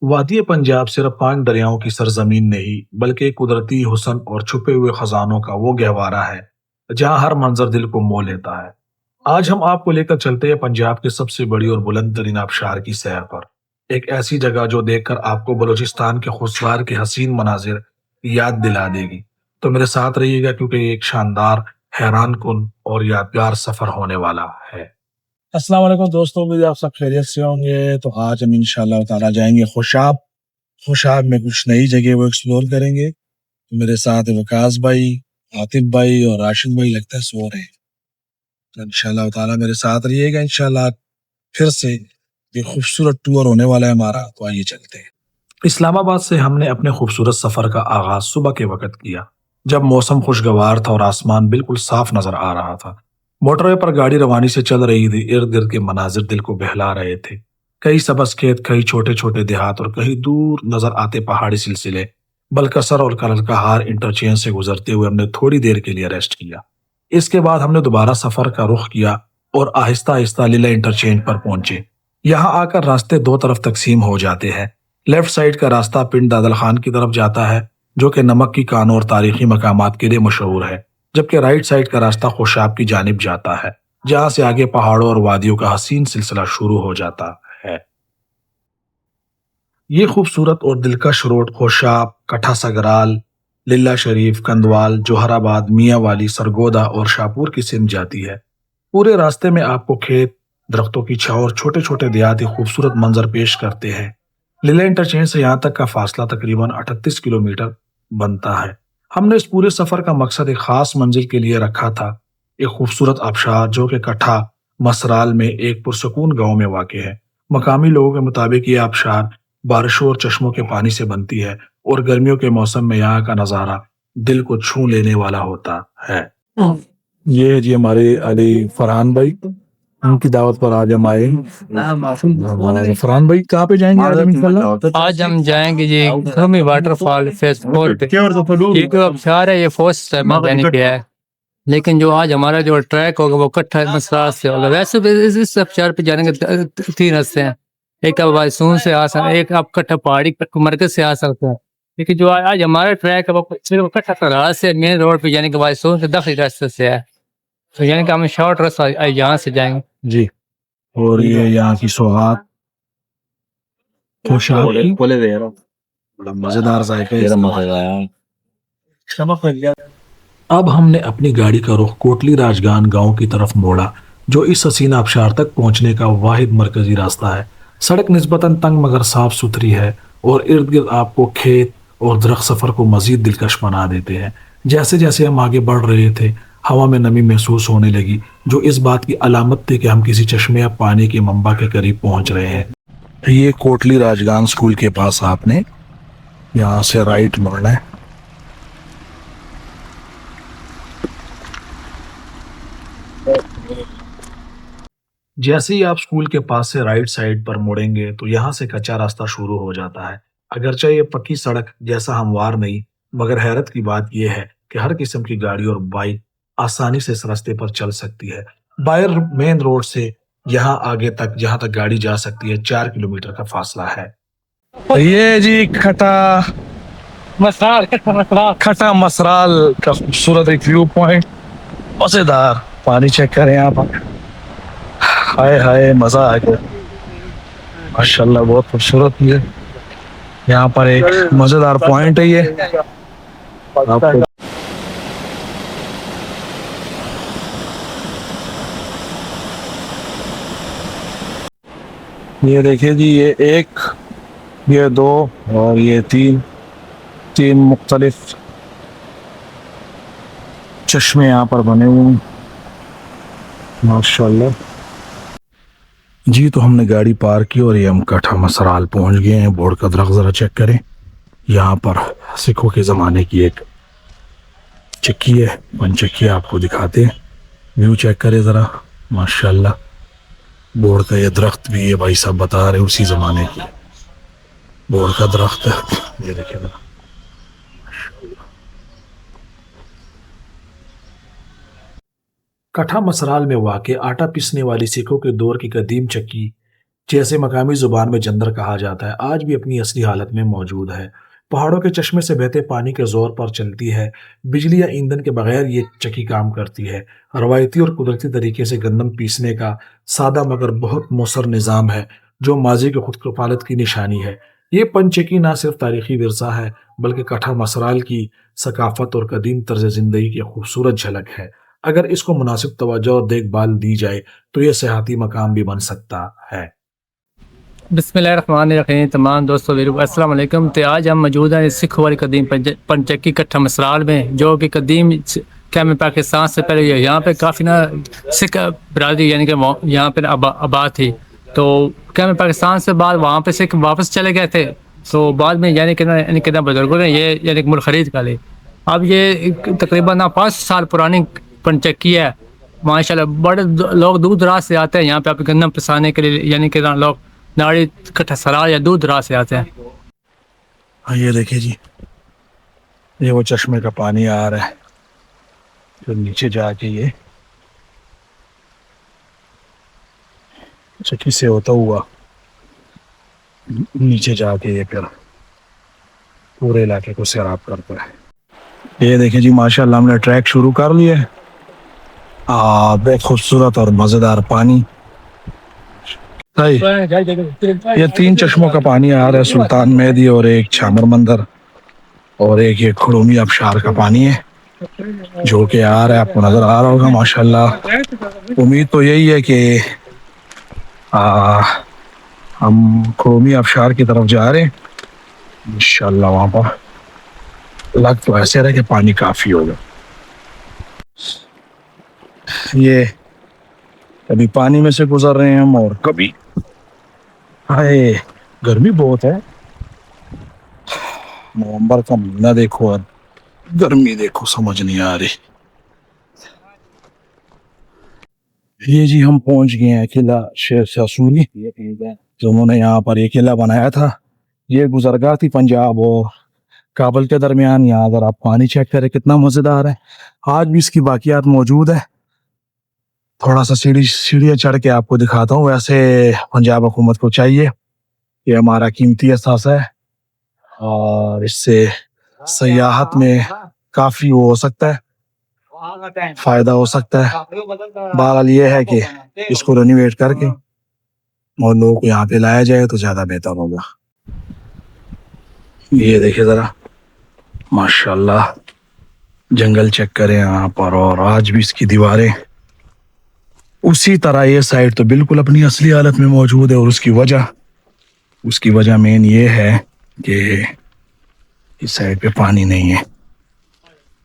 وادی پنجاب صرف 5 دریاؤں کی سرزمین نہیں بلکہ قدرتی حسن اور چھپے ہوئے خزانوں کا وہ گہوارہ ہے جہاں ہر منظر دل کو مو لیتا ہے۔ آج ہم آپ کو لے کر چلتے ہیں پنجاب کے سب سے بڑی اور بلند ترین آبشار کی سیر پر، ایک ایسی جگہ جو دیکھ کر آپ کو بلوچستان کے خوشگوار کے حسین مناظر یاد دلا دے گی۔ تو میرے ساتھ رہیے گا کیونکہ یہ ایک شاندار، حیران کن اور یادگار سفر ہونے والا ہے۔ السلام علیکم دوستوں، امید ہے آپ سب خیریت سے ہوں گے۔ تو آج ہم انشاءاللہ تعالیٰ جائیں گے خوشاب میں کچھ نئی جگہ وہ ایکسپلور کریں گے۔ تو میرے ساتھ وکاس بھائی، عاطف بھائی اور راشد بھائی لگتا ہے سو رہے ہیں، تو انشاءاللہ تعالیٰ میرے ساتھ رہیے گا۔ انشاءاللہ پھر سے یہ خوبصورت ٹور ہونے والا ہے ہمارا، تو آئیے چلتے ہیں۔ اسلام آباد سے ہم نے اپنے خوبصورت سفر کا آغاز صبح کے وقت کیا، جب موسم خوشگوار تھا اور آسمان بالکل صاف نظر آ رہا تھا۔ موٹر وے پر گاڑی روانی سے چل رہی تھی، ارد گرد کے مناظر دل کو بہلا رہے تھے۔ کئی سبز کھیت، کئی چھوٹے چھوٹے دیہات اور کہیں دور نظر آتے پہاڑی سلسلے۔ بلکسر اور کلر کا ہار انٹرچینج سے گزرتے ہوئے ہم نے تھوڑی دیر کے لیے ریسٹ کیا۔ اس کے بعد ہم نے دوبارہ سفر کا رخ کیا اور آہستہ آہستہ لیلا انٹرچینج پر پہنچے۔ یہاں آ کر راستے دو طرف تقسیم ہو جاتے ہیں۔ لیفٹ سائڈ کا راستہ پنڈ دادل خان کی طرف جاتا ہے، جو کہ نمک کی کانوں اور تاریخی مقامات کے لیے مشہور ہے، جبکہ رائٹ سائڈ کا راستہ خوشاب کی جانب جاتا ہے، جہاں سے آگے پہاڑوں اور وادیوں کا حسین سلسلہ شروع ہو جاتا ہے۔ یہ خوبصورت اور دلکش روڈ خوشاب، کٹھا سگرال، للہ شریف، کندوال، جوہر آباد، میاں والی، سرگودا اور شاپور کی سمت جاتی ہے۔ پورے راستے میں آپ کو کھیت، درختوں کی چھاؤں اور چھوٹے چھوٹے دیہاتی خوبصورت منظر پیش کرتے ہیں۔ لیلا انٹرچینج سے یہاں تک کا فاصلہ تقریباً 38 کلومیٹر بنتا ہے۔ ہم نے اس پورے سفر کا مقصد ایک خاص منزل کے لیے رکھا تھا، ایک خوبصورت آبشار جو کہ کٹھا مسرال میں ایک پرسکون گاؤں میں واقع ہے۔ مقامی لوگوں کے مطابق یہ آبشار بارشوں اور چشموں کے پانی سے بنتی ہے اور گرمیوں کے موسم میں یہاں کا نظارہ دل کو چھو لینے والا ہوتا ہے۔ یہ جی ہمارے علی فرحان بھائی، ان کی دعوت پر آج ہم آئے۔ فرحان بھائی کہاں پہ جائیں گے آج ہم انشاءاللہ؟ آج ہم جائیں گے جی گھمی واٹر فال فیس 4 پہ۔ یہ جو ابشار ہے یہ فرسٹ ٹائم میں نے کیا ہے، لیکن جو آج ہمارا جو ٹریک ہوگا وہ کٹھا مسرات سے ہوگا۔ ویسے بھی اس ابشار پہ جانے کے 3 راستے ہیں، ایک آپ بائسون سے آ سکتے ہیں، ایک آپ کٹھا پہاڑی مرکز سے آ سکتے ہیں، لیکن جو آج ہمارا ٹریک ہے وہ کٹھا سرحد سے مین روڈ پہ یعنی کہ بائسون سے داخلی راستے سے ہے، تو یعنی کہ ہم شارٹ راستہ یہاں سے جائیں گے جی۔ اور یہ یہاں کی سوغات خوشاب کی بڑا مزیدار ذائقہ ہے۔ اب ہم نے اپنی گاڑی کا رخ کوٹلی راجگان گاؤں کی طرف موڑا، جو اس حسین آبشار تک پہنچنے کا واحد مرکزی راستہ ہے۔ سڑک نسبتاً تنگ مگر صاف ستھری ہے اور ارد گرد آپ کو کھیت اور درخت سفر کو مزید دلکش بنا دیتے ہیں۔ جیسے جیسے ہم آگے بڑھ رہے تھے، ہوا میں نمی محسوس ہونے لگی، جو اس بات کی علامت تھی کہ ہم کسی چشمے یا پانی کے منبع کے قریب پہنچ رہے ہیں۔ یہ کوٹلی راجگان اسکول کے پاس آپ نے یہاں سے رائٹ مڑنا ہے۔ جیسے ہی آپ اسکول کے پاس سے رائٹ سائڈ پر مڑیں گے تو یہاں سے کچا راستہ شروع ہو جاتا ہے۔ اگرچہ یہ پکی سڑک جیسا ہموار نہیں، مگر حیرت کی بات یہ ہے کہ ہر قسم کی گاڑی اور بائک آسانی سے اس راستے پر چل سکتی ہے۔ باہر مین روڈ سے یہاں آگے تک جہاں تک گاڑی جا سکتی ہے 4 کلومیٹر کا فاصلہ ہے۔ یہ جی کھٹا مسرال کا خوبصورت ایک ویو پوائنٹ، مزیدار پانی چیک کریں یہاں پر، ہائے ہائے مزہ آ گیا ماشاءاللہ، بہت خوبصورت ہے۔ یہاں پر ایک مزیدار پوائنٹ ہے یہ آپ کو یہ دیکھیں جی، یہ 1، یہ 2 اور یہ 3 مختلف چشمے یہاں پر بنے ہوئے ہیں ماشاءاللہ۔ جی تو ہم نے گاڑی پارک کی اور یہ ہم کٹھا مسرال پہنچ گئے ہیں۔ بورڈ کا درخت ذرا چیک کریں، یہاں پر سکھوں کے زمانے کی ایک چکی ہے، پن چکی آپ کو دکھاتے ہیں، ویو چیک کریں ذرا ماشاءاللہ۔ بورڈ کا یہ درخت بھی یہ بھائی صاحب بتا رہے اسی زمانے کی بورڈ کا درخت ہے، یہ دیکھیں ذرا۔ کٹھا مسرال میں واقع آٹا پیسنے والی سکھوں کے دور کی قدیم چکی جیسے مقامی زبان میں جندر کہا جاتا ہے، آج بھی اپنی اصلی حالت میں موجود ہے۔ پہاڑوں کے چشمے سے بہتے پانی کے زور پر چلتی ہے، بجلی یا ایندھن کے بغیر یہ چکی کام کرتی ہے۔ روایتی اور قدرتی طریقے سے گندم پیسنے کا سادہ مگر بہت مؤثر نظام ہے، جو ماضی کی خود کفالت کی نشانی ہے۔ یہ پن چکی نہ صرف تاریخی ورثہ ہے، بلکہ کٹھا مسرال کی ثقافت اور قدیم طرز زندگی کی خوبصورت جھلک ہے۔ اگر اس کو مناسب توجہ اور دیکھ بھال دی جائے تو یہ سیاحتی مقام بھی بن سکتا ہے۔ بسم اللہ الرحمن الرحیم۔ تمام دوستوں السلام علیکم۔ تو آج ہم موجود ہیں سکھ والی قدیم پنچکی کٹھا مسرال میں، جو کہ قدیم کیا پاکستان سے پہلے یہاں پہ کافی نا سکھ برادری یعنی کہ یہاں پہ آباد تھی۔ تو کیا پاکستان سے بعد وہاں پہ سکھ واپس چلے گئے تھے، تو بعد میں یعنی کہ بزرگوں نے یہ یعنی کہ ملک خرید کر لی۔ اب یہ تقریباً 5 سال پرانی پنچکی ہے۔ ماشاء اللہ بڑے لوگ دور دراز سے آتے ہیں یہاں پہ گندم پسانے کے لیے، یعنی کہ لوگ ناڑی کٹھا سرال یا دور دراز سے آتے ہیں۔ یہ دیکھیں جی، یہ وہ چشمے کا پانی آ رہا ہے جو نیچے جا کے یہ چکی سے ہوتا ہوا نیچے جا کے یہ پھر پورے علاقے کو سیراب کرتا ہے۔ یہ دیکھیں جی، ماشاءاللہ ہم نے ٹریک شروع کر لیا ہے۔ بہت خوبصورت اور مزیدار پانی۔ یہ 3 چشموں کا پانی آ رہا ہے، سلطان مہدی اور ایک چھامر مندر اور ایک یہ کھڑومی آبشار کا پانی ہے جو کہ آ رہا ہے، آپ کو نظر آ رہا ہوگا ماشاءاللہ۔ امید تو یہی ہے کہ ہم کھڑومی آبشار کی طرف جا رہے ہیں انشاءاللہ، وہاں پر لگ تو ایسے رہے کہ پانی کافی ہوگا۔ یہ کبھی پانی میں سے گزر رہے ہیں ہم اور کبھی ہائے گرمی بہت ہے۔ نومبر کا مہینہ دیکھو اور گرمی دیکھو، سمجھ نہیں آ رہی۔ یہ جی ہم پہنچ گئے ہیں قلعہ شیر شاہ سوری، جو انہوں نے یہاں پر یہ قلعہ بنایا تھا۔ یہ گزرگاہ تھی پنجاب اور کابل کے درمیان۔ یہاں اگر آپ پانی چیک کریں کتنا مزیدار ہے، آج بھی اس کی باقیات موجود ہے۔ تھوڑا سا سیڑھیاں چڑھ کے آپ کو دکھاتا ہوں۔ ویسے پنجاب حکومت کو چاہیے، یہ ہمارا قیمتی اثاثہ ہے اور اس سے سیاحت میں کافی وہ ہو سکتا ہے، فائدہ ہو سکتا ہے۔ بہرحال یہ ہے کہ اس کو رینوویٹ کر کے اور لوگوں کو یہاں پہ لایا جائے تو زیادہ بہتر ہوگا۔ یہ دیکھیں ذرا ماشاءاللہ، جنگل چیک کریں یہاں پر، اور آج بھی اس کی دیواریں اسی طرح، یہ سائڈ تو بالکل اپنی اصلی حالت میں موجود ہے۔ اور اس کی وجہ مین یہ ہے کہ اس سائڈ پہ پانی نہیں ہے،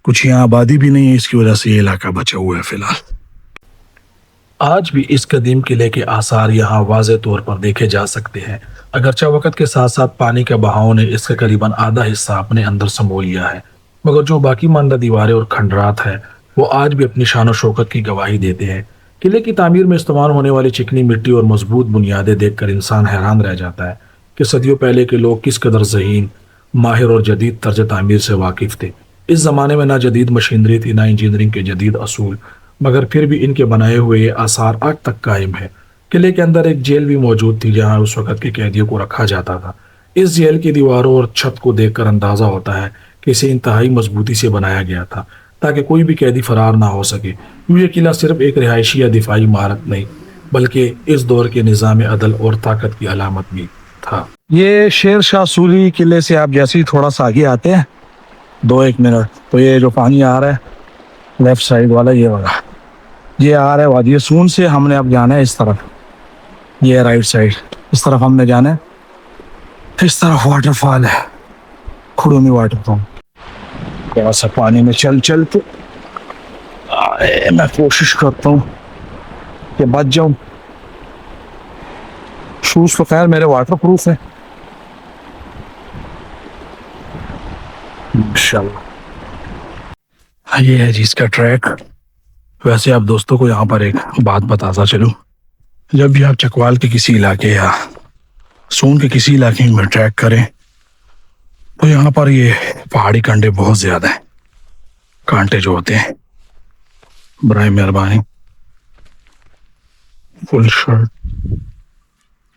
کچھ یہاں آبادی بھی نہیں ہے، اس کی وجہ سے یہ علاقہ بچا ہوا ہے فی الحال۔ آج بھی اس قدیم قلعے کے آثار یہاں واضح طور پر دیکھے جا سکتے ہیں، اگرچہ وقت کے ساتھ ساتھ پانی کے بہاؤ نے اس کا قریباً آدھا حصہ اپنے اندر سمو لیا ہے، مگر جو باقی ماندہ دیواریں اور کھنڈرات ہیں وہ آج بھی اپنی شان و شوکت کی گواہی دیتے ہیں۔ قلعے کی تعمیر میں استعمال ہونے والی چکنی مٹی اور مضبوط بنیادیں دیکھ کر انسان حیران رہ جاتا ہے کہ صدیوں پہلے کے لوگ کس قدر ذہین، ماہر اور جدید طرز تعمیر سے واقف تھے۔ اس زمانے میں نہ جدید مشینری تھی، نہ انجینئرنگ کے جدید اصول، مگر پھر بھی ان کے بنائے ہوئے یہ آثار آج تک قائم ہے۔ قلعے کے اندر ایک جیل بھی موجود تھی جہاں اس وقت کے قیدیوں کو رکھا جاتا تھا۔ اس جیل کی دیواروں اور چھت کو دیکھ کر اندازہ ہوتا ہے کہ اسے انتہائی مضبوطی سے بنایا گیا تھا تاکہ کوئی بھی قیدی فرار نہ ہو سکے۔ یہ قلعہ صرف ایک رہائشی یا دفاعی عمارت نہیں، بلکہ اس دور کے نظام عدل اور طاقت کی علامت بھی تھا۔ یہ شیر شاہ سوری قلعے سے آپ جیسے ہی تھوڑا سا آگے آتے ہیں 2-1 منٹ تو یہ جو پانی آ رہا ہے لیفٹ سائڈ والا، یہ والا یہ آ رہا ہے وادی سون سے۔ ہم نے اب جانا ہے اس طرف، یہ رائٹ سائڈ اس طرف ہم نے جانا ہے۔ اس طرف واٹر فال ہے، کھڑومی واٹر فال۔ تھوڑا سا پانی میں چلتے میں کوشش کرتا ہوں کہ بچ جاؤں۔ شوز تو خیر میرے واٹر پروف ہے انشاءاللہ۔ یہ ہے جی اس کا ٹریک۔ ویسے آپ دوستوں کو یہاں پر ایک بات بتاتا چلوں، جب بھی آپ چکوال کے کسی علاقے یا سون کے کسی علاقے میں ٹریک کریں تو یہاں پر یہ پہاڑی کنڈے بہت زیادہ ہیں، کانٹے جو ہوتے ہیں۔ برائے مہربانی فل شرٹ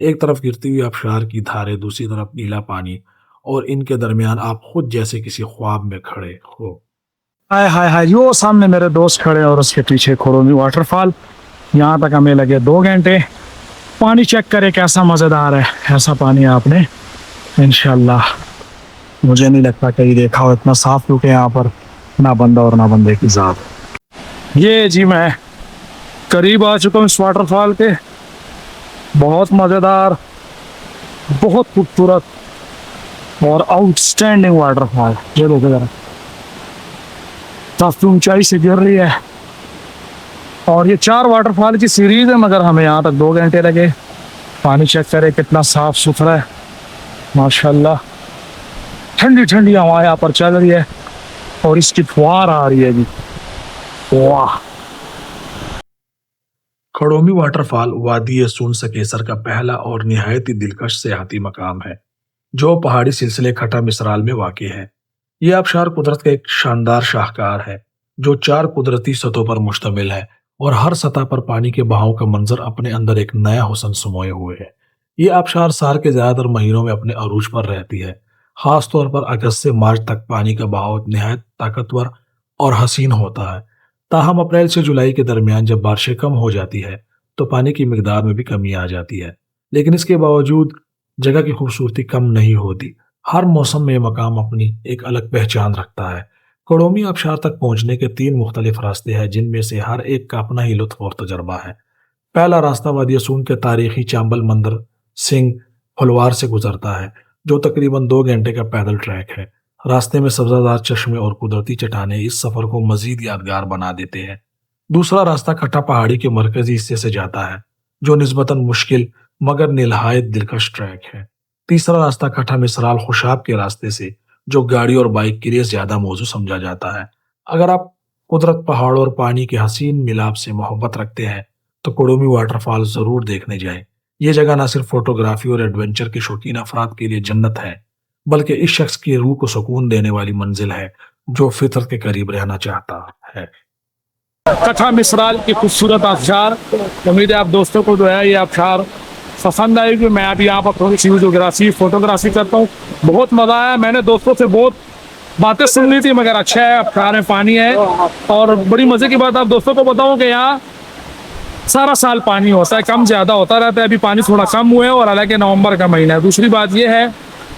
ایک طرف گرتی ہوئی آبشار کی دھاریں، دوسری طرف نیلا پانی، اور ان کے درمیان آپ خود جیسے کسی خواب میں کھڑے ہو۔ ہائے ہائے ہائے، وہ سامنے میرے دوست کھڑے اور اس کے پیچھے کھڑومی واٹر فال۔ یہاں تک ہمیں لگے 2 گھنٹے۔ پانی چیک کرے کیسا مزیدار ہے، ایسا پانی آپ نے انشاءاللہ مجھے نہیں لگتا کہیں دیکھا ہو اتنا صاف، کیونکہ یہاں پر نہ بندہ اور نہ بندے کی ذات۔ یہ جی میں قریب آ چکا ہوں اس واٹر فال کے، بہت مزیدار، بہت خوبصورت اور آؤٹ اسٹینڈنگ واٹر فال۔ یہ دیکھو ذرا، کافی اونچائی سے گر رہی ہے، اور یہ 4 واٹر فال کی سیریز ہے، مگر ہمیں یہاں تک 2 گھنٹے لگے۔ پانی چیک کرے کتنا صاف ستھرا ہے، ماشاءاللہ۔ ٹھنڈی ٹھنڈی ہوا یہاں پر چل رہی ہے اور اس کی فوار آ رہی ہے جی، واہ۔ کھڑومی واٹر فال وادی سون سکیسر کا پہلا اور نہایت ہی دلکش سیاحتی مقام ہے، جو پہاڑی سلسلے کھٹا مسرال میں واقع ہے۔ یہ آبشار قدرت کا ایک شاندار شاہکار ہے، جو 4 قدرتی سطحوں پر مشتمل ہے، اور ہر سطح پر پانی کے بہاؤ کا منظر اپنے اندر ایک نیا حسن سموئے ہوئے ہے۔ یہ آبشار سال کے زیادہ تر مہینوں میں اپنے عروج پر رہتی ہے، خاص طور پر اگست سے مارچ تک پانی کا بہاؤ نہایت طاقتور اور حسین ہوتا ہے۔ تاہم اپریل سے جولائی کے درمیان جب بارشیں کم ہو جاتی ہے تو پانی کی مقدار میں بھی کمی آ جاتی ہے، لیکن اس کے باوجود جگہ کی خوبصورتی کم نہیں ہوتی۔ ہر موسم میں یہ مقام اپنی ایک الگ پہچان رکھتا ہے۔ کھڑومی آبشار تک پہنچنے کے 3 مختلف راستے ہیں، جن میں سے ہر ایک کا اپنا ہی لطف اور تجربہ ہے۔ پہلا راستہ وادی سون کے تاریخی چامبل مندر سنگھ پھلوار سے گزرتا ہے، جو تقریباً 2 گھنٹے کا پیدل ٹریک ہے۔ راستے میں سبزہ زار چشمے اور قدرتی چٹانیں اس سفر کو مزید یادگار بنا دیتے ہیں۔ دوسرا راستہ کھٹا پہاڑی کے مرکزی حصے سے جاتا ہے، جو نسبتاً مشکل مگر نہایت دلکش ٹریک ہے۔ تیسرا راستہ کھٹا مسرال خوشاب کے راستے سے، جو گاڑی اور بائک کے لیے زیادہ موزوں سمجھا جاتا ہے۔ اگر آپ قدرت، پہاڑوں اور پانی کے حسین ملاپ سے محبت رکھتے ہیں تو کھڑومی واٹر فال ضرور دیکھنے جائیں۔ یہ جگہ نہ صرف فوٹوگرافی اور ایڈونچر کے شوقین افراد کے لیے جنت ہے، بلکہ اس شخص کی روح کو سکون دینے والی منزل ہے جو فطرت کے قریب رہنا چاہتا ہے۔ کٹھا مسرال کی خوبصورت آبشار، امید ہے آپ دوستوں کو جو ہے یہ آبشار پسند آئے گی۔ میں ابھی یہاں پر تھوڑی سی ویڈیوگرافی، فوٹوگرافی کرتا ہوں، بہت مزہ آیا۔ میں نے دوستوں سے بہت باتیں سن لی تھی، مگر اچھا ہے، آبشار میں پانی ہے، اور بڑی مزے کی بات آپ دوستوں کو بتاؤں کہ یہاں سارا سال پانی ہوتا ہے، کم زیادہ ہوتا رہتا ہے۔ ابھی پانی تھوڑا کم ہوئے اور حالانکہ نومبر کا مہینہ ہے۔ دوسری بات یہ ہے،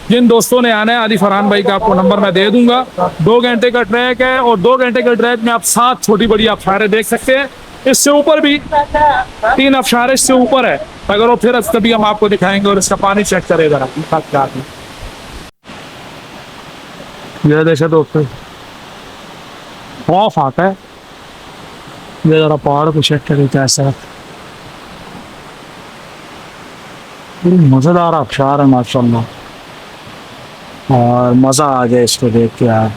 جن دوستوں نے آنا ہے، علی فرحان بھائی کا آپ کو نمبر میں دے دوں گا۔ 2 گھنٹے کا ٹریک ہے، اور 2 گھنٹے کے ٹریک میں آپ 7 چھوٹی بڑی آبشاریں دیکھ سکتے ہیں۔ اس سے اوپر بھی 3 آبشاریں اس سے اوپر ہے، اگر وہ پھر کبھی ہم آپ کو دکھائیں گے، اور اس کا پانی چیک کرے گا۔ یہ دیکھے دوستوں، خوف آتا ہے، یہ ذرا پہاڑ کو چیک کرے کیسا ہے، مزیدار آبشار ہے ماشاءاللہ، اور مزہ آ گیا اس کو دیکھ کے یار۔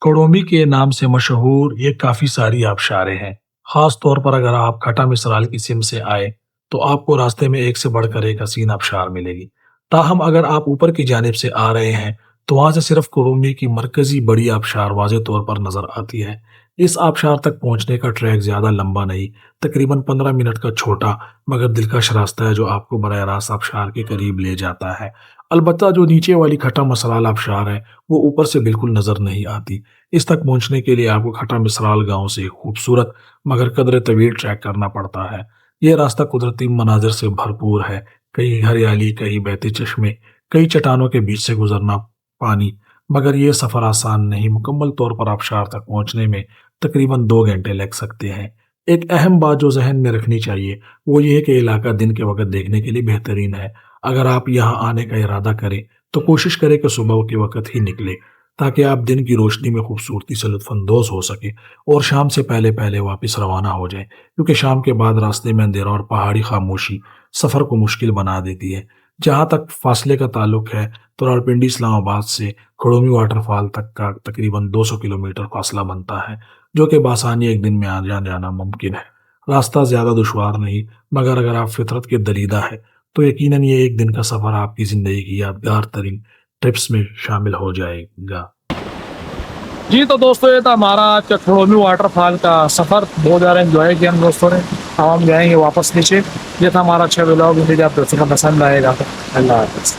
کھڑومی کے نام سے مشہور یہ کافی ساری آبشاریں ہیں۔ خاص طور پر اگر آپ کھٹا مسرال کی سم سے آئے تو آپ کو راستے میں ایک سے بڑھ کر ایک حسین آبشار ملے گی۔ تاہم اگر آپ اوپر کی جانب سے آ رہے ہیں تو وہاں سے صرف کھڑومی کی مرکزی بڑی آبشار واضح طور پر نظر آتی ہے۔ اس آبشار تک پہنچنے کا ٹریک زیادہ لمبا نہیں، تقریباً 15 منٹ کا چھوٹا مگر دلکش راستہ ہے، جو آپ کو براہ راست آبشار کے قریب لے جاتا ہے۔ البتہ جو نیچے والی کھٹا مسرال آبشار ہے وہ اوپر سے بالکل نظر نہیں آتی۔ اس تک پہنچنے کے لیے آپ کو کھٹا مسرال گاؤں سے خوبصورت مگر قدرے طویل ٹریک کرنا پڑتا ہے۔ یہ راستہ قدرتی مناظر سے بھرپور ہے، کئی ہریالی، کئی بہتے چشمے، کئی چٹانوں کے بیچ سے گزرنا پانی، مگر یہ سفر آسان نہیں۔ مکمل طور پر آبشار تک پہنچنے میں تقریباً 2 گھنٹے لگ سکتے ہیں۔ ایک اہم بات جو ذہن میں رکھنی چاہیے وہ یہ ہے کہ علاقہ دن کے وقت دیکھنے کے لیے بہترین ہے۔ اگر آپ یہاں آنے کا ارادہ کریں تو کوشش کریں کہ صبح کے وقت ہی نکلے، تاکہ آپ دن کی روشنی میں خوبصورتی سے لطف اندوز ہو سکے اور شام سے پہلے پہلے واپس روانہ ہو جائیں، کیونکہ شام کے بعد راستے میں اندھیرا اور پہاڑی خاموشی سفر کو مشکل بنا دیتی ہے۔ جہاں تک فاصلے کا تعلق ہے تو راولپنڈی اسلام آباد سے کھڑومی واٹر فال تک کا تقریباً 200 کلومیٹر فاصلہ بنتا ہے، جو کہ بآسانی ایک دن میں آ جانا ممکن ہے۔ راستہ زیادہ دشوار نہیں، مگر اگر آپ فطرت کے دریدہ ہے تو یقیناً یہ ایک دن کا سفر آپ کی زندگی کی یادگار ترین ٹرپس میں شامل ہو جائے گا۔ جی تو دوستوں یہ تھا ہمارا آج کا کھڑومی واٹر فال کا سفر، بہت زیادہ انجوائے کیا ہم دوستوں نے. اب ہم جائیں گے واپس نیچے. یہ تھا ہمارا اچھا ولاگ، امید ہے آپ دوستوں کو پسند آئے گا. اللہ حافظ.